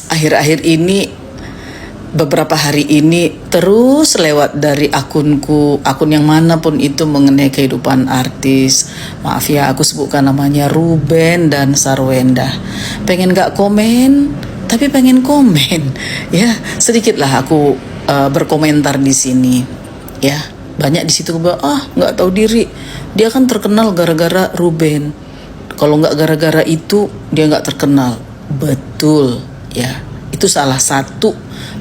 Akhir-akhir ini, beberapa hari ini terus lewat dari akunku, akun yang manapun itu mengenai kehidupan artis. Maaf ya, aku sebutkan namanya Ruben dan Sarwenda. Pengen gak komen, tapi pengen komen. Ya, sedikitlah aku berkomentar di sini. Ya, banyak di situ nggak tahu diri. Dia kan terkenal gara-gara Ruben. Kalau nggak gara-gara itu, dia nggak terkenal. Betul, ya. Itu salah satu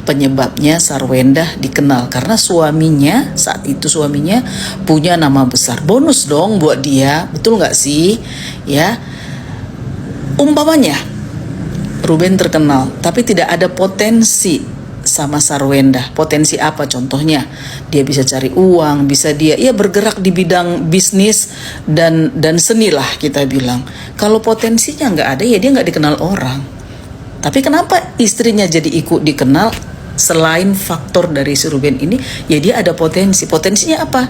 penyebabnya Sarwenda dikenal karena saat itu suaminya punya nama besar. Bonus dong buat dia, betul nggak sih? Ya, umpamanya Ruben terkenal tapi tidak ada potensi sama Sarwenda. Potensi apa contohnya? Dia bisa cari uang, bisa dia bergerak di bidang bisnis dan seni lah kita bilang. Kalau potensinya nggak ada, ya dia nggak dikenal orang. Tapi kenapa istrinya jadi ikut dikenal? Selain faktor dari si Ruben ini, ya dia ada potensi. Potensinya apa?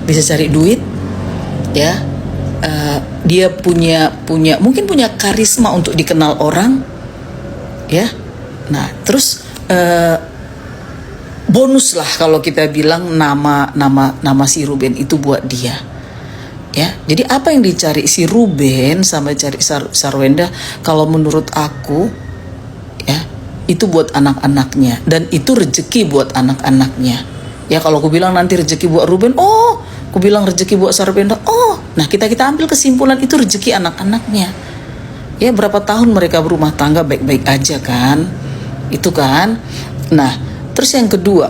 Bisa cari duit, ya. Dia mungkin punya karisma untuk dikenal orang, ya. Nah, terus bonus lah kalau kita bilang nama si Ruben itu buat dia. Ya, jadi apa yang dicari si Ruben sama cari Sarwenda? Kalau menurut aku, ya, itu buat anak-anaknya dan itu rezeki buat anak-anaknya. Ya, kalau aku bilang nanti rezeki buat Ruben, aku bilang rezeki buat Sarwenda, nah kita ambil kesimpulan itu rezeki anak-anaknya. Ya, berapa tahun mereka berumah tangga baik-baik aja kan, itu kan. Nah, terus yang kedua,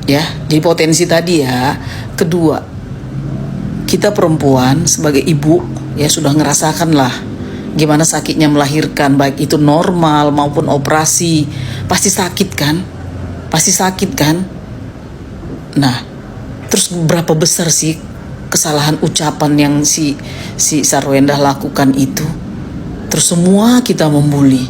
ya, di potensi tadi ya, kedua, kita perempuan sebagai ibu ya sudah ngerasakan lah gimana sakitnya melahirkan, baik itu normal maupun operasi. Pasti sakit kan? Nah, terus berapa besar sih kesalahan ucapan yang si Sarwenda lakukan itu? Terus semua kita membuli.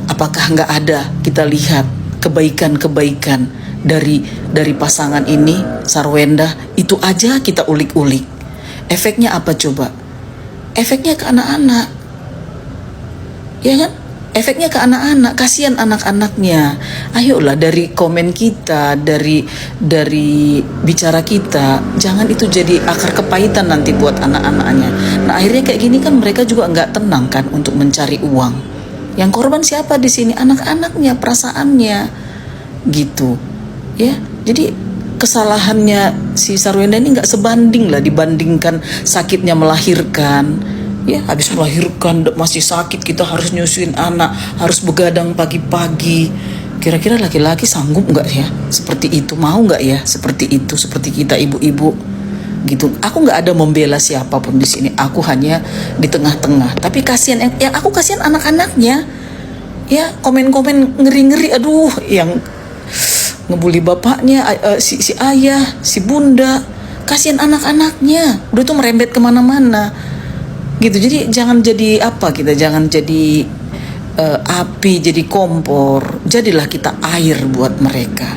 Apakah nggak ada kita lihat kebaikan-kebaikan dari pasangan ini, Sarwenda? Itu aja kita ulik-ulik. Efeknya apa coba? Efeknya ke anak-anak. Ya kan? Efeknya ke anak-anak, kasihan anak-anaknya. Ayolah, dari komen kita, dari bicara kita, jangan itu jadi akar kepahitan nanti buat anak-anaknya. Nah, akhirnya kayak gini kan mereka juga nggak tenang kan untuk mencari uang. Yang korban siapa di sini? Anak-anaknya, perasaannya, gitu. Ya, jadi kesalahannya si Sarwenda ini nggak sebanding lah dibandingkan sakitnya melahirkan. Ya, habis melahirkan masih sakit, kita harus nyusuin anak, harus begadang pagi-pagi. Kira-kira laki-laki sanggup nggak ya seperti itu? Mau nggak ya seperti itu, seperti kita ibu-ibu gitu? Aku nggak ada membela siapapun di sini. Aku hanya di tengah-tengah. Tapi kasihan, yang aku kasihan anak-anaknya. Ya, komen-komen ngeri-ngeri. Aduh, yang ngebully bapaknya, si ayah, si bunda. Kasihan anak-anaknya. Udah tuh merembet kemana-mana. Gitu. Jadi jangan jadi jangan jadi api, jadi kompor. Jadilah kita air buat mereka.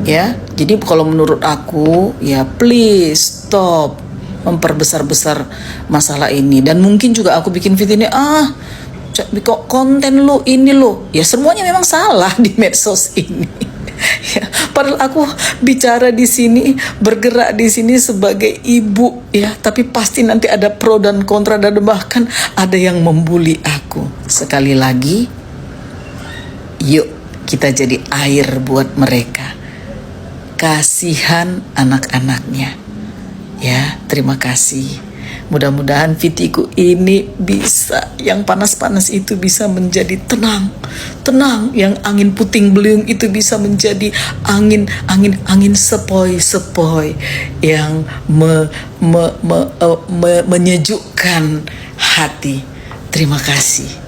Ya. Jadi kalau menurut aku, ya please stop memperbesar-besar masalah ini. Dan mungkin juga aku bikin video ini, kok konten lu ini lo. Ya, semuanya memang salah di medsos ini. Ya, padahal aku bicara di sini, bergerak di sini sebagai ibu, ya, tapi pasti nanti ada pro dan kontra dan bahkan ada yang membuli aku. Sekali lagi, yuk kita jadi air buat mereka. Kasihan anak-anaknya. Ya, terima kasih. Mudah-mudahan videoku ini bisa, yang panas-panas itu bisa menjadi tenang. Yang angin puting beliung itu bisa menjadi angin sepoi-sepoi yang menyejukkan hati. Terima kasih.